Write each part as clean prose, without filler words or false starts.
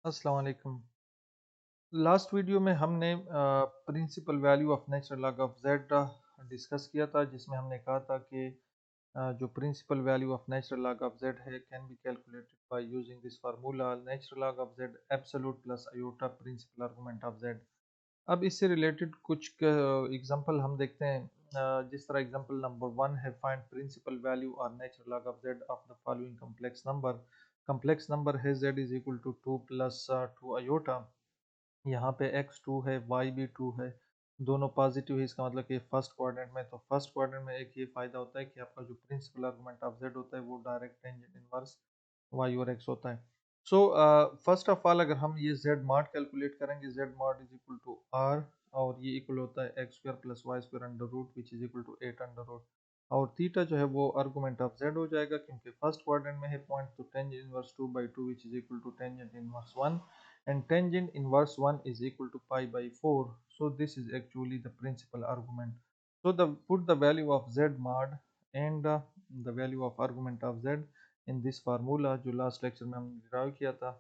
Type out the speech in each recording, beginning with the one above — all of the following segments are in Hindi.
अस्सलाम वालेकुम। लास्ट वीडियो में हमने principal value of natural log of z discuss किया था, जिसमें हमने कहा था कि जो principal value of natural log of z है can be calculated by using this formula natural log of z absolute plus iota principal argument of z. अब इससे रिलेटेड कुछ एग्जांपल हम देखते हैं। जिस तरह एग्जांपल नंबर 1 है, फाइंड प्रिंसिपल वैल्यू और natural log of Z of the following complex number है z is equal to 2 plus 2 iota. यहाँ पे x2 है, y भी 2 है, दोनों पॉजिटिव है। इसका मतलब कि फर्स्ट क्वाड्रेंट में, तो फर्स्ट क्वाड्रेंट में एक ये फायदा होता है कि आपका जो प्रिंसिपल आर्गुमेंट ऑफ z होता है वो डायरेक्ट टेंजेंट इनवर्स y और x होता है। सो फर्स्ट ऑफ ऑल अगर हम ये z मॉड कैलकुलेट करेंगे, z mod is equal to r, और ये इक्वल होता है X square plus Y square under root which is equal to 8 under root. और थीटा जो है वो आर्गुमेंट ऑफ z हो जाएगा, क्योंकि फर्स्ट क्वाड्रेंट में है पॉइंट, तो tangent inverse 2/2 which is equal to tangent inverse 1, and tangent inverse 1 is equal to pi by 4. So this is actually the principal argument. So put the value of z mod and the value of argument of z in this formula जो लास्ट लेक्चर में हमने डिराइव किया था।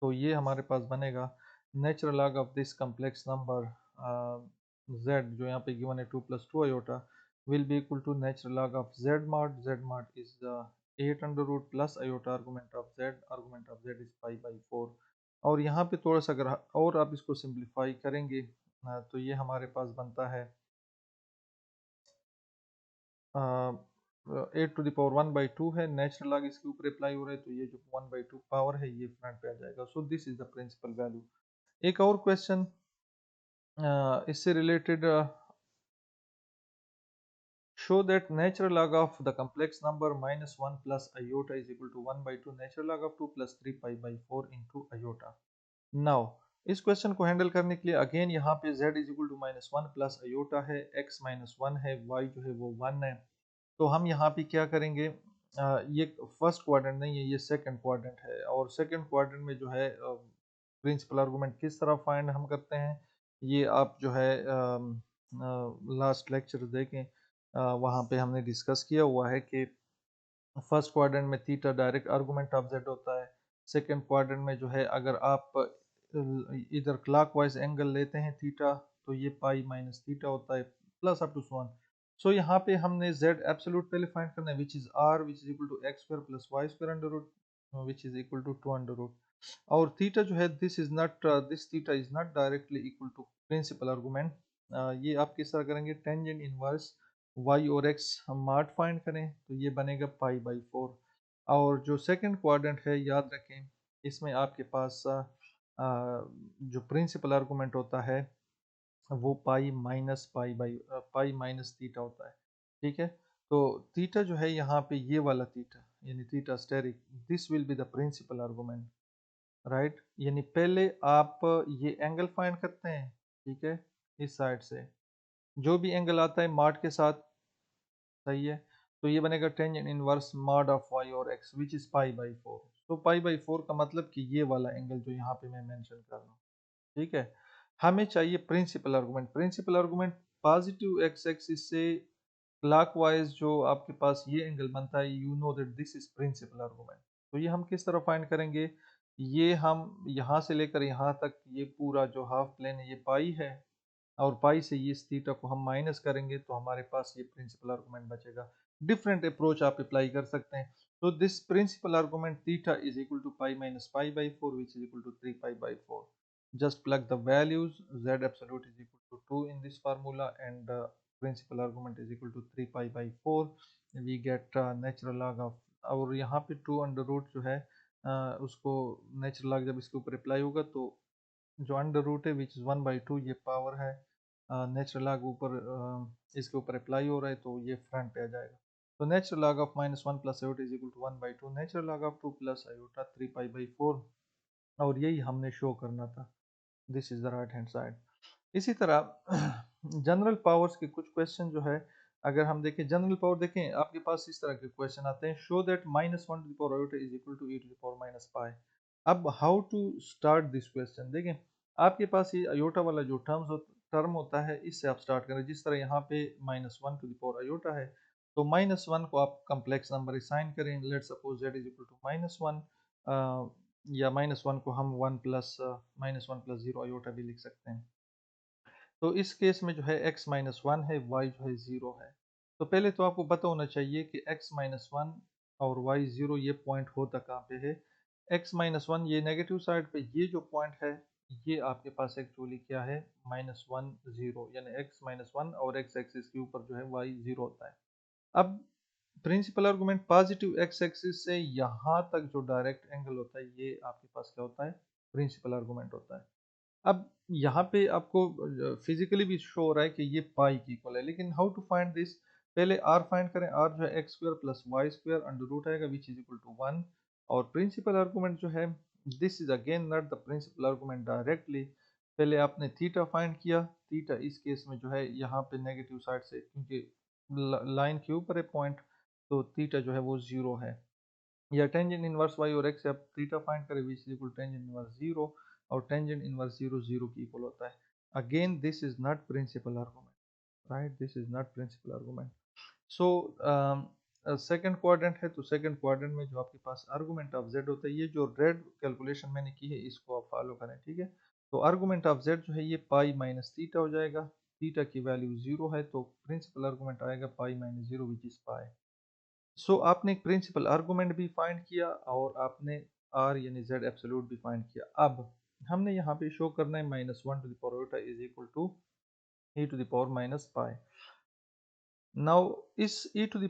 तो ये हमारे पास बनेगा natural log of this complex number z, जो यहाँ पे गिवन है 2 plus 2 iota, will be equal to natural log of z mod is the 8 under root plus iota argument of z is pi by 4। और यहाँ पे थोड़ा सा अगर और आप इसको सिंप्लीफाई करेंगे तो ये हमारे पास बनता है 8 टू द पावर 1/2 है, नेचुरल लॉग इसके ऊपर अप्लाई हो रहा है, तो ये जो 1/2 पावर है ये फ्रंट पे आ जाएगा। So this is the principal value. एक और क्वेश्चन इससे related, show that natural log of the complex number -1 plus iota is equal to 1/2 natural log of 2 plus 3 pi by 4 into iota. Now इस क्वेश्चन को हैंडल करने के लिए अगेन यहाँ पे z is equal to -1 plus iota है, x -1 है, y जो है वो 1 है। तो हम यहाँ पे क्या करेंगे, ये फर्स्ट क्वाड्रेंट नहीं है, ये सेकंड क्वाड्रेंट है, और सेकंड क्वाड्रेंट में जो है प्रिंसिपल आर्गुमेंट किस तरह फाइंड हम करते हैं, ये आप जो है लास्ट लेक्चर देखें, वहाँ पे हमने डिस्कस किया हुआ है कि फर्स्ट क्वाड्रेंट में theta direct argument of Z होता है। सेकंड क्वाड्रेंट में जो है अगर आप इधर क्लॉकवाइज एंगल लेते हैं थीटा, तो ये पाई माइनस थीटा होता है, plus up to so on. So यहाँ पे हमने z एब्सोल्यूट पहले फाइंड करना है, which is r which is equal to x square plus Y square under root which is equal to 2 under root. और थीटा जो है this theta is not directly equal to principal argument. ये आप किस तरह करेंगे, टेंजेंट इनवर्स y और x हम मॉड फाइंड करें, तो ये बनेगा पाई बाई 4। और जो सेकंड क्वाड्रेंट है याद रखें, इसमें आपके पास जो प्रिंसिपल आर्गुमेंट होता है वो पाई माइनस थीटा होता है। ठीक है, तो थीटा जो है यहाँ पे ये वाला थीटा यानी थीटा स्टेरिक, this will be the principal argument, right. यानी पहले आप ये एंगल फाइंड करते हैं, ठीक है, इस साइड से जो भी एंगल आता है मॉड के साथ, सही है, तो ये बनेगा tangent inverse mod of y और x which is pi by 4। तो पाई बाई 4 का मतलब कि ये वाला एंगल जो यहाँ पे मैं मेंशन कर रहा हूँ, ठीक है। हमें चाहिए principal argument. Principal argument positive X axis से क्लॉकवाइज जो आपके पास ये एंगल बनता है, you know that this is principal argument. तो ये हम किस तरह फाइंड करेंगे, ये हम यहाँ से लेकर यहाँ तक ये पूरा जो हाफ प्लेन है ये पाई है, और पाई से ये थीटा को हम माइनस करेंगे, तो हमारे पास ये प्रिंसिपल आर्गुमेंट बचेगा। डिफरेंट अप्रोच आप अप्लाई कर सकते हैं। तो this principal argument theta is equal to pi minus pi by 4 which is equal to 3 pi by 4। just plug the values, z absolute is equal to 2 in this formula, and principal argument is equal to 3 pi by 4, we get natural log of, और यहाँ पे 2 अंडर रूट जो है उसको नेचुरल लॉग जब इसके ऊपर अप्लाई होगा, तो जो अंडर रूट है विच इज़ 1/2 ये पावर है, नेचुरल लॉग ऊपर इसके ऊपर अप्लाई हो रहा है, तो ये फ्रंट पे आ जाएगा। तो natural log of -1 plus iota is equal to 1/2 natural log of 2 plus iota 3 pi by 4, और यही हमने शो करना था। This is the right hand side. इसी तरह जनरल पावर्स के कुछ क्वेश्चन जो है, अगर हम देखें जनरल पावर, देखें आपके पास इस तरह के क्वेश्चन आते हैं, show that -1 to the power iota is equal to e to the power minus pi. अब how to start this question, देखें आपके पास ये अयोटा वाला जो टर्म होता है, इससे आप स्टार्ट करें। जिस तरह यहाँ पे -1 टू द पावर अयोटा है, तो -1 को आप कम्प्लेक्स नंबर असाइन करें, let suppose z is equal to -1, या -1 को हम 1 प्लस -1 + 0 आयोटा भी लिख सकते हैं। तो इस केस में जो है x-1 है, y जो है 0 है। तो पहले तो आपको पता होना चाहिए कि x-1 और y 0 ये पॉइंट होता कहाँ पे है। x-1 ये नेगेटिव साइड पे, ये जो पॉइंट है ये आपके पास एक्चुअली क्या है, -1 0, यानी x-1 और x एक्सिस के ऊपर जो है y 0 होता है। अब principal argument positive x axis से यहाँ तक जो डायरेक्ट एंगल होता है ये आपके पास क्या होता है, प्रिंसिपल आर्गुमेंट होता है। अब यहाँ पे आपको फिजिकली भी शो हो रहा है कि ये पाई की इक्वल है, लेकिन हाउ टू फाइंड दिस, पहले r फाइंड करें। r जो है x² + y² अंडर रूट आएगा विच इज इक्वल टू 1, और प्रिंसिपल आर्गुमेंट जो है, this is again not the principal argument directly. पहले आपने थीटा फाइंड किया, थीटा इस केस में जो है यहाँ पे नेगेटिव साइड से, क्योंकि लाइन के ऊपर है पॉइंट, तो थीटा जो है वो 0 है। या टेंजेंट इनवर्स y और x से आप थीटा फाइंड करें विच इज इक्वल टेंजेंट इनवर्स 0, और टेंजेंट इनवर्स 0 0 की इक्वल होता है। Again this is not principal argument, right, this is not principal argument. So second quadrant है, तो सेकंड क्वाड्रेंट में जो आपके पास आर्गुमेंट ऑफ z होता है, ये जो रेड कैलकुलेशन मैंने की है इसको आप फॉलो करें, ठीक है। तो आर्गुमेंट ऑफ z जो है ये पाई माइनस थीटा हो जाएगा, थीटा की वैल्यू 0 है, तो प्रिंसिपल आर्गुमेंट आएगा पाई माइनस 0 विच इज पाई। सो आपने एक प्रिंसिपल आर्गुमेंट भी फाइंड किया और आपने आर यानी जेड एब्सोल्यूट भी फाइंड किया। अब हमने यहाँ पे शो करना है -1 इज इक्वल टू e⁻⁻पाई। नाउ इस e⁻⁻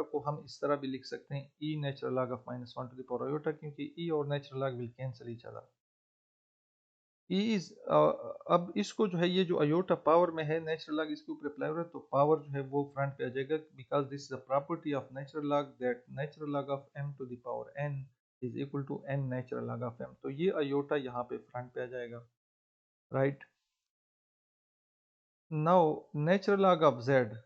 को हम इस तरह भी लिख सकते हैं e नेचुरल लॉग ऑफ -1 क्योंकि e और natural log will cancel each other. E is अब इसको जो है, ये जो अयोटा पावर में है, नेचुरल लॉग इसके ऊपर अप्लाई हो रहा है, तो पावर जो है वो फ्रंट पे आ जाएगा, because this is a property of natural log that natural log of m⁻n is equal to n natural log of m। तो ये अयोटा यहाँ पे फ्रंट पे आ जाएगा, right. Now natural log of z,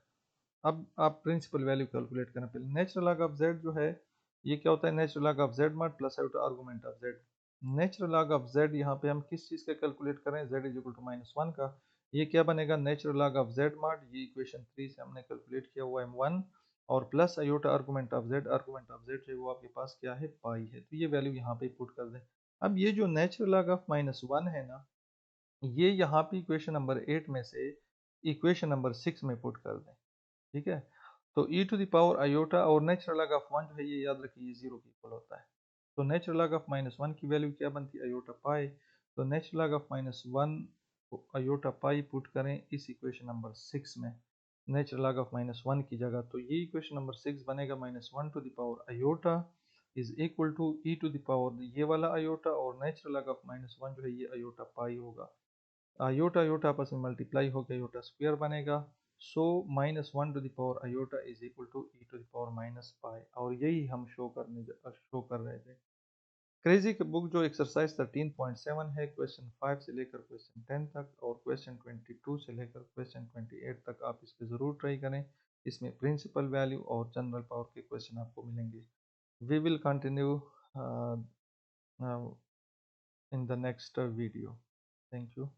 अब आप प्रिंसिपल वैल्यू कैलकुलेट करना। पहले नेचुरल लॉग ऑफ z जो है ये क्या होता है, natural log of z mod plus argument of z। Natural log of z यहाँ पे हम किस चीज़ का कैलकुलेट करें, z इज इक्वल टू -1 का। ये क्या बनेगा, natural log of z mod, ये इक्वेशन 3 से हमने कैलकुलेट किया हुआ है m1, और plus iota argument of z, argument of z है वो आपके पास क्या है, पाई है। तो ये वैल्यू यहाँ पे पुट कर दें। अब ये जो नेचुरल लॉग ऑफ -1 है ना, ये यहाँ पे इक्वेशन नंबर 8 में से इक्वेशन नंबर 6 में पुट कर दें, ठीक है। तो e to the power iota और नेचुरल लॉग ऑफ 1 जो है ये याद रखिए 0 की इक्वल होता है। तो नेचुरल लॉग ऑफ -1 की वैल्यू क्या बनती है, आयोटा पाई। तो नेचुरल लॉग ऑफ -1 को आयोटा पाई पुट करें इस इक्वेशन नंबर 6 में, नेचुरल लॉग ऑफ -1 की जगह। तो ये इक्वेशन नंबर 6 बनेगा -1 to the power iota is equal to e to the power ये वाला आयोटा, और नेचुरल लॉग ऑफ -1 जो है ये आयोटा पाई होगा। आयोटा आयोटा आपस में मल्टीप्लाई होकर आयोटा स्क्वायर बनेगा। So -1 to the power iota is equal to e to the power -pi, और यही हम शो कर रहे थे। क्रेजी की बुक जो एक्सरसाइज 13.7 है, क्वेश्चन 5 से लेकर क्वेश्चन 10 तक और क्वेश्चन 22 से लेकर क्वेश्चन 28 तक आप इस पर ज़रूर ट्राई करें। इसमें प्रिंसिपल वैल्यू और जनरल पावर के क्वेश्चन आपको मिलेंगे। We will continue in the next video. Thank you.